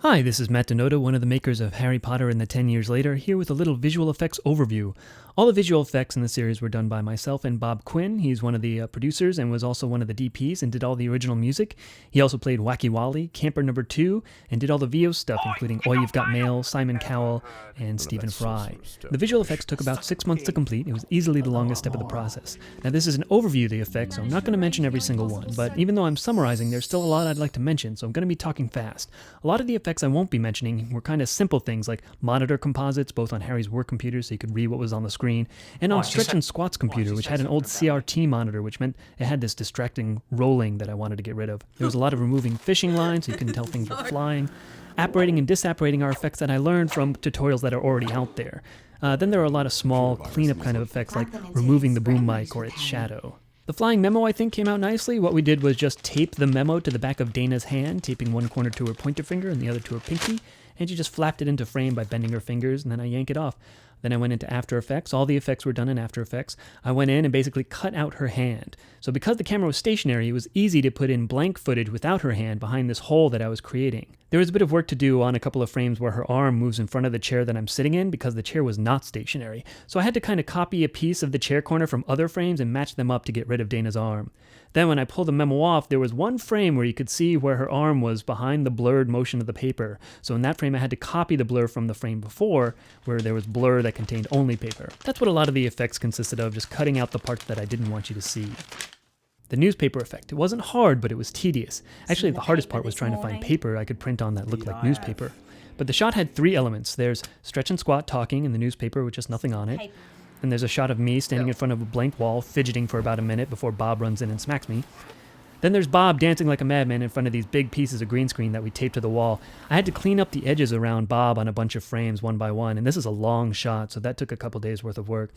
Hi, this is Matt Denoda, one of the makers of Harry Potter and the 10 Years Later, here with a little visual effects overview. All the visual effects in the series were done by myself and Bob Quinn. He's one of the producers and was also one of the DPs and did all the original music. He also played Wacky Wally, Camper Number 2, and did all the VO stuff, including Oi, You've Got Mail, Simon Cowell, and Stephen Fry. The visual effects took about 6 months to complete. It was easily the longest step of the process. Now, this is an overview of the effects, so I'm not going to mention every single one, but even though I'm summarizing, there's still a lot I'd like to mention, so I'm going to be talking fast. A lot of the effects I won't be mentioning were kind of simple things like monitor composites, both on Harry's work computer so he could read what was on the screen, and on Stretch and Squat's computer, which had an old CRT monitor, which meant it had this distracting rolling that I wanted to get rid of. There was a lot of removing fishing lines so you couldn't tell things were flying. Apparating and disapparating are effects that I learned from tutorials that are already out there. Then there are a lot of small cleanup kind of effects like removing the boom mic or its shadow. The flying memo, I think, came out nicely. What we did was just tape the memo to the back of Dana's hand, taping one corner to her pointer finger and the other to her pinky, and she just flapped it into frame by bending her fingers, and then I yank it off. Then I went into After Effects. All the effects were done in After Effects. I went in and basically cut out her hand. So because the camera was stationary, it was easy to put in blank footage without her hand behind this hole that I was creating. There was a bit of work to do on a couple of frames where her arm moves in front of the chair that I'm sitting in because the chair was not stationary. So I had to kind of copy a piece of the chair corner from other frames and match them up to get rid of Dana's arm. Then when I pulled the memo off, there was one frame where you could see where her arm was behind the blurred motion of the paper. So in that frame, I had to copy the blur from the frame before, where there was blur that contained only paper. That's what a lot of the effects consisted of, just cutting out the parts that I didn't want you to see. The newspaper effect. It wasn't hard, but it was tedious. Actually, the hardest part was trying to find paper I could print on that looked like newspaper. But the shot had 3 elements. There's Stretch and Squat talking in the newspaper with just nothing on it. And there's a shot of me standing in front of a blank wall, fidgeting for about a minute before Bob runs in and smacks me. Then there's Bob dancing like a madman in front of these big pieces of green screen that we taped to the wall. I had to clean up the edges around Bob on a bunch of frames one by one, and this is a long shot, so that took a couple days worth of work.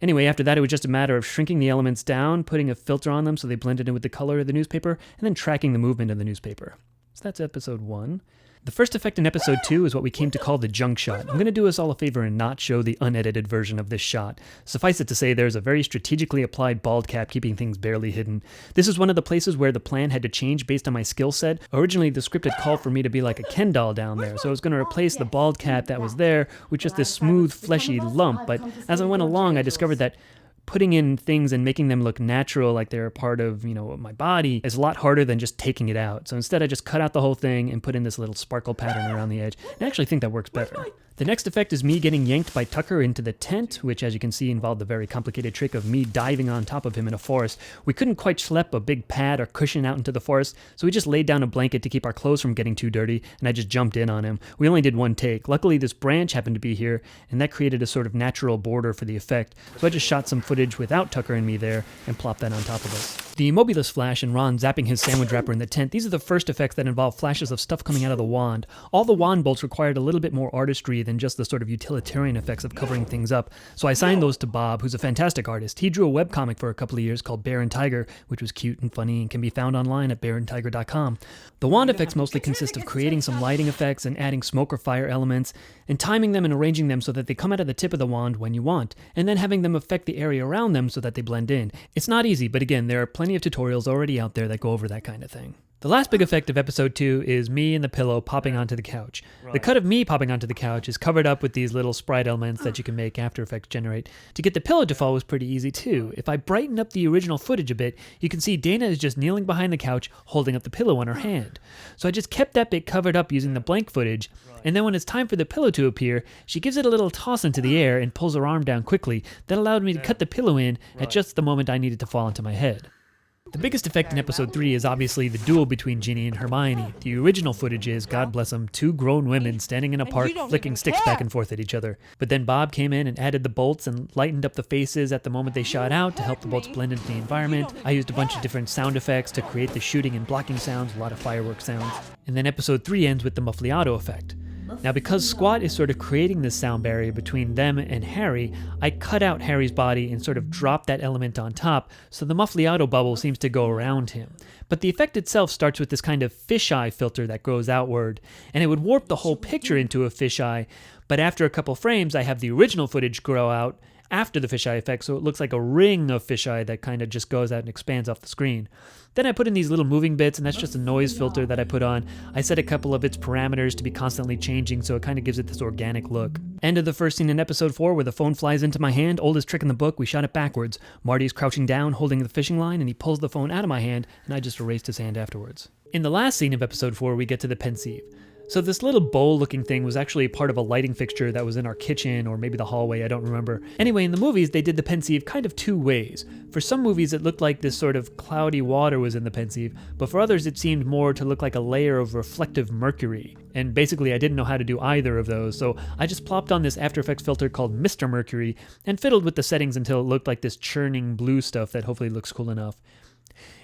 Anyway, after that, it was just a matter of shrinking the elements down, putting a filter on them so they blended in with the color of the newspaper, and then tracking the movement of the newspaper. So that's episode 1. The first effect in episode 2 is what we came to call the junk shot. I'm going to do us all a favor and not show the unedited version of this shot. Suffice it to say, there's a very strategically applied bald cap keeping things barely hidden. This is one of the places where the plan had to change based on my skill set. Originally, the script had called for me to be like a Ken doll down there, so I was going to replace the bald cap that was there with just this smooth, fleshy lump, but as I went along, I discovered that putting in things and making them look natural like they're a part of, my body is a lot harder than just taking it out. So instead I just cut out the whole thing and put in this little sparkle pattern around the edge. And I actually think that works better. The next effect is me getting yanked by Tucker into the tent, which as you can see involved the very complicated trick of me diving on top of him in a forest. We couldn't quite schlep a big pad or cushion out into the forest, so we just laid down a blanket to keep our clothes from getting too dirty, and I just jumped in on him. We only did one take. Luckily this branch happened to be here, and that created a sort of natural border for the effect, so I just shot some footage without Tucker and me there and plopped that on top of us. The Mobulus flash and Ron zapping his sandwich wrapper in the tent, these are the first effects that involve flashes of stuff coming out of the wand. All the wand bolts required a little bit more artistry than just the sort of utilitarian effects of covering things up, so I assigned those to Bob, who's a fantastic artist. He drew a webcomic for a couple of years called Bear and Tiger, which was cute and funny and can be found online at bearandtiger.com. The wand effects mostly consist of creating some lighting effects and adding smoke or fire elements, and timing them and arranging them so that they come out of the tip of the wand when you want, and then having them affect the area around them so that they blend in. It's not easy, but again, there are plenty of tutorials already out there that go over that kind of thing. The last big effect of episode 2 is me and the pillow popping onto the couch. The cut of me popping onto the couch is covered up with these little sprite elements that you can make After Effects generate. To get the pillow to fall was pretty easy too. If I brighten up the original footage a bit, you can see Dana is just kneeling behind the couch holding up the pillow in her hand. So I just kept that bit covered up using the blank footage, and then when it's time for the pillow to appear, she gives it a little toss into the air and pulls her arm down quickly. That allowed me to cut the pillow in at just the moment I needed to fall onto my head. The biggest effect in episode 3 is obviously the duel between Ginny and Hermione. The original footage is, God bless them, 2 grown women standing in a park flicking sticks back and forth at each other. But then Bob came in and added the bolts and lightened up the faces at the moment they shot out to help the bolts blend into the environment. I used a bunch of different sound effects to create the shooting and blocking sounds, a lot of fireworks sounds. And then episode 3 ends with the muffliato effect. Now because Squat is sort of creating this sound barrier between them and Harry, I cut out Harry's body and sort of dropped that element on top, so the muffliato bubble seems to go around him. But the effect itself starts with this kind of fisheye filter that goes outward, and it would warp the whole picture into a fisheye, but after a couple frames I have the original footage grow out, after the fisheye effect, so it looks like a ring of fisheye that kind of just goes out and expands off the screen. Then I put in these little moving bits, and that's just a noise filter that I put on. I set a couple of its parameters to be constantly changing, so it kind of gives it this organic look. End of the first scene in episode 4 where the phone flies into my hand, oldest trick in the book, we shot it backwards. Marty's crouching down, holding the fishing line, and he pulls the phone out of my hand, and I just erased his hand afterwards. In the last scene of episode 4, we get to the pensieve. So this little bowl-looking thing was actually part of a lighting fixture that was in our kitchen or maybe the hallway, I don't remember. Anyway, in the movies, they did the pensieve kind of two ways. For some movies, it looked like this sort of cloudy water was in the pensieve, but for others, it seemed more to look like a layer of reflective mercury. And basically, I didn't know how to do either of those, so I just plopped on this After Effects filter called Mr. Mercury and fiddled with the settings until it looked like this churning blue stuff that hopefully looks cool enough.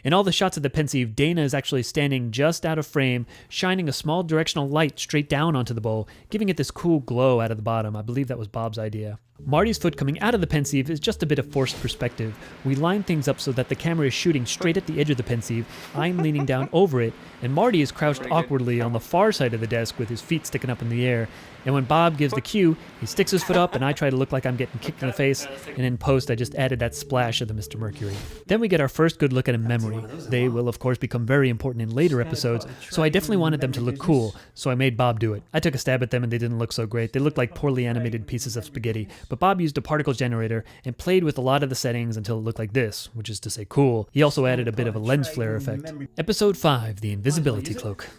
In all the shots of the pensieve, Dana is actually standing just out of frame, shining a small directional light straight down onto the bowl, giving it this cool glow out of the bottom. I believe that was Bob's idea. Marty's foot coming out of the pensieve is just a bit of forced perspective. We line things up so that the camera is shooting straight at the edge of the pensieve, I'm leaning down over it, and Marty is crouched awkwardly on the far side of the desk with his feet sticking up in the air. And when Bob gives the cue, he sticks his foot up and I try to look like I'm getting kicked in the face, and in post I just added that splash of the Mr. Mercury. Then we get our first good look at a memory. They will of course become very important in later episodes, so I definitely wanted them to look cool, so I made Bob do it. I took a stab at them and they didn't look so great. They looked like poorly animated pieces of spaghetti, but Bob used a particle generator and played with a lot of the settings until it looked like this, which is to say cool. He also added a bit of a lens flare effect. Episode 5, the invisibility cloak.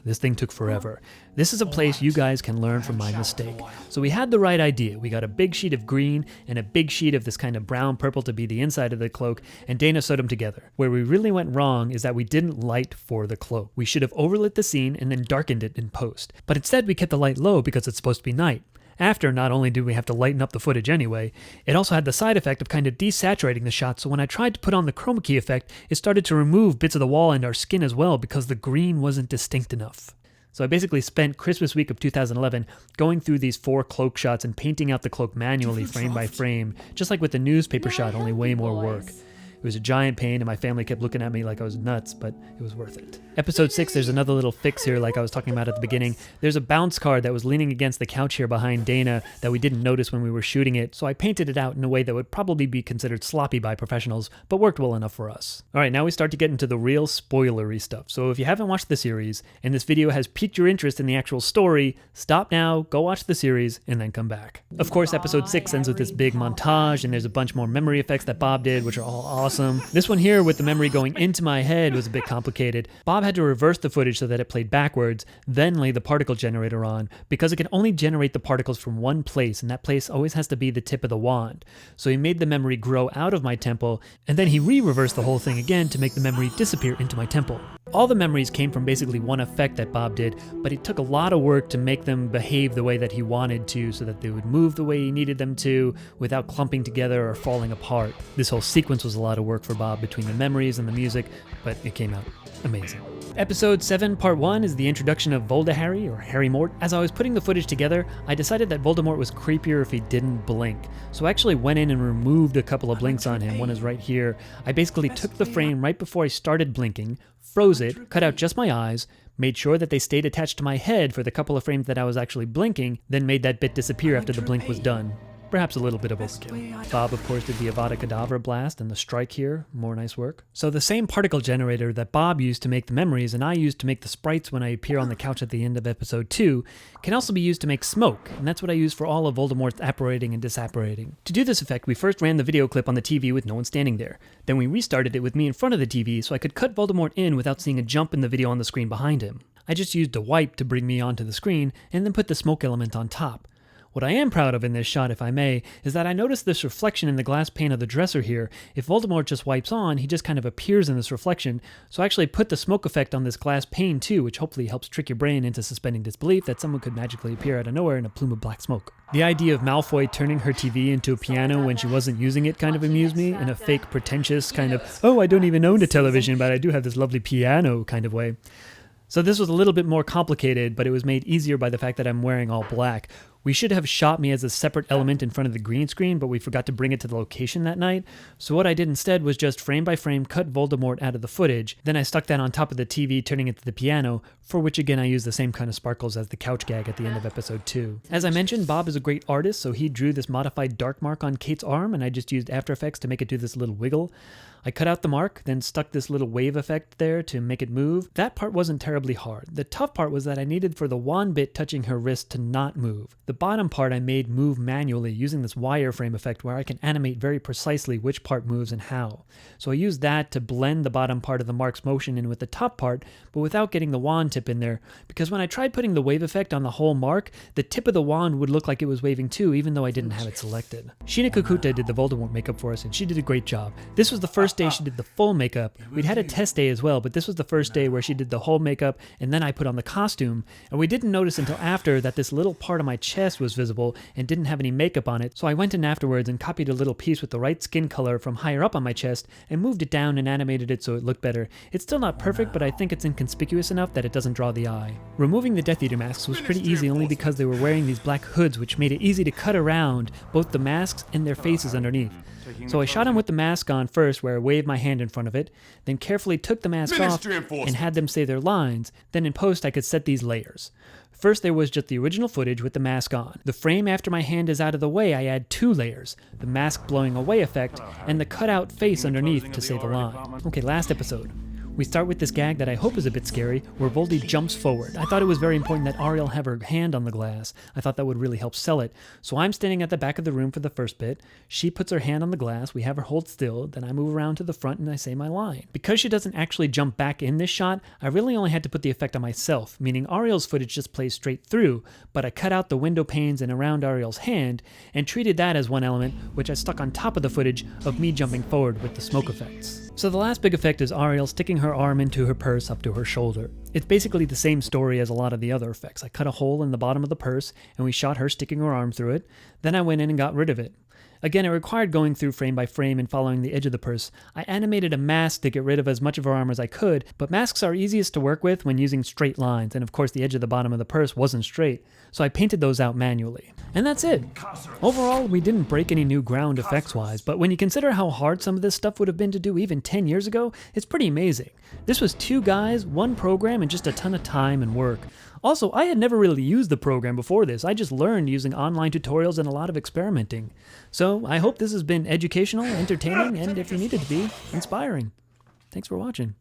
This thing took forever. This is a place you guys can learn from my mistake. So we had the right idea. We got a big sheet of green and a big sheet of this kind of brown purple to be the inside of the cloak, and Dana sewed them together. Where we really went wrong is that we didn't light for the cloak. We should have overlit the scene and then darkened it in post. But instead we kept the light low because it's supposed to be night. After, not only did we have to lighten up the footage anyway, it also had the side effect of kind of desaturating the shot, so when I tried to put on the chroma key effect, it started to remove bits of the wall and our skin as well because the green wasn't distinct enough. So I basically spent Christmas week of 2011 going through these 4 cloak shots and painting out the cloak manually frame by frame, just like with the newspaper shot, only way more work. It was a giant pain and my family kept looking at me like I was nuts, but it was worth it. Episode 6, there's another little fix here like I was talking about at the beginning. There's a bounce card that was leaning against the couch here behind Dana that we didn't notice when we were shooting it, so I painted it out in a way that would probably be considered sloppy by professionals, but worked well enough for us. Alright, now we start to get into the real spoilery stuff. So if you haven't watched the series, and this video has piqued your interest in the actual story, stop now, go watch the series, and then come back. Of course, episode 6 ends with this big montage, and there's a bunch more memory effects that Bob did, which are all awesome. This one here with the memory going into my head was a bit complicated. Bob had to reverse the footage so that it played backwards, then lay the particle generator on, because it can only generate the particles from one place, and that place always has to be the tip of the wand. So he made the memory grow out of my temple, and then he re-reversed the whole thing again to make the memory disappear into my temple. All the memories came from basically one effect that Bob did, but it took a lot of work to make them behave the way that he wanted to, so that they would move the way he needed them to, without clumping together or falling apart. This whole sequence was a lot of work for Bob between the memories and the music, but it came out amazing. Episode 7, Part 1 is the introduction of Voldemort, or Harry Mort. As I was putting the footage together, I decided that Voldemort was creepier if he didn't blink. So I actually went in and removed a couple of blinks on him. One is right here. I basically took the frame right before I started blinking, froze it, cut out just my eyes, made sure that they stayed attached to my head for the couple of frames that I was actually blinking, then made that bit disappear after the blink was done. Perhaps a little bit of overkill. Bob, of course, did the Avada Kedavra blast and the strike here. More nice work. So the same particle generator that Bob used to make the memories and I used to make the sprites when I appear on the couch at the end of episode 2 can also be used to make smoke, and that's what I use for all of Voldemort's apparating and disapparating. To do this effect, we first ran the video clip on the TV with no one standing there. Then we restarted it with me in front of the TV so I could cut Voldemort in without seeing a jump in the video on the screen behind him. I just used a wipe to bring me onto the screen and then put the smoke element on top. What I am proud of in this shot, if I may, is that I noticed this reflection in the glass pane of the dresser here. If Voldemort just wipes on, he just kind of appears in this reflection, so I actually put the smoke effect on this glass pane too, which hopefully helps trick your brain into suspending disbelief that someone could magically appear out of nowhere in a plume of black smoke. The idea of Malfoy turning her TV into a piano when she wasn't using it kind of amused me, in a fake, pretentious kind of, oh, I don't even own a television, but I do have this lovely piano kind of way. So this was a little bit more complicated, but it was made easier by the fact that I'm wearing all black. We should have shot me as a separate element in front of the green screen, but we forgot to bring it to the location that night. So what I did instead was just frame by frame cut Voldemort out of the footage. Then I stuck that on top of the TV, turning it to the piano, for which again I used the same kind of sparkles as the couch gag at the end of episode 2. As I mentioned, Bob is a great artist, so he drew this modified dark mark on Kate's arm, and I just used After Effects to make it do this little wiggle. I cut out the mark, then stuck this little wave effect there to make it move. That part wasn't terribly hard. The tough part was that I needed for the wand bit touching her wrist to not move. The bottom part I made move manually using this wireframe effect where I can animate very precisely which part moves and how. So I used that to blend the bottom part of the mark's motion in with the top part, but without getting the wand tip in there, because when I tried putting the wave effect on the whole mark, the tip of the wand would look like it was waving too, even though I didn't have it selected. Sheena Kakuta did the Voldemort makeup for us, and she did a great job. This was the first day she did the full makeup. We'd had a test day as well, but this was the first day where she did the whole makeup, and then I put on the costume, and we didn't notice until after that this little part of my chest was visible and didn't have any makeup on it, so I went in afterwards and copied a little piece with the right skin color from higher up on my chest and moved it down and animated it so it looked better. It's still not perfect, but I think it's inconspicuous enough that it doesn't draw the eye. Removing the Death Eater masks was pretty easy only because they were wearing these black hoods, which made it easy to cut around both the masks and their faces underneath. So I shot him with the mask on first, where I waved my hand in front of it, then carefully took the mask off and had them say their lines. Then in post I could set these layers. First there was just the original footage with the mask on. The frame after my hand is out of the way, I add 2 layers, the mask blowing away effect, and the cutout face underneath to say the line. Okay, last episode. We start with this gag that I hope is a bit scary, where Voldy jumps forward. I thought it was very important that Ariel have her hand on the glass. I thought that would really help sell it. So I'm standing at the back of the room for the first bit. She puts her hand on the glass, we have her hold still, then I move around to the front and I say my line. Because she doesn't actually jump back in this shot, I really only had to put the effect on myself, meaning Ariel's footage just plays straight through, but I cut out the window panes and around Ariel's hand, and treated that as one element, which I stuck on top of the footage of me jumping forward with the smoke effects. So the last big effect is Ariel sticking her arm into her purse up to her shoulder. It's basically the same story as a lot of the other effects. I cut a hole in the bottom of the purse, and we shot her sticking her arm through it. Then I went in and got rid of it. Again, it required going through frame by frame and following the edge of the purse. I animated a mask to get rid of as much of her arm as I could, but masks are easiest to work with when using straight lines, and of course the edge of the bottom of the purse wasn't straight, so I painted those out manually. And that's it. Overall, we didn't break any new ground effects-wise, but when you consider how hard some of this stuff would have been to do even 10 years ago, it's pretty amazing. This was 2 guys, 1 program, and just a ton of time and work. Also, I had never really used the program before this. I just learned using online tutorials and a lot of experimenting. So I hope this has been educational, entertaining, and if you need it to be, inspiring. Thanks for watching.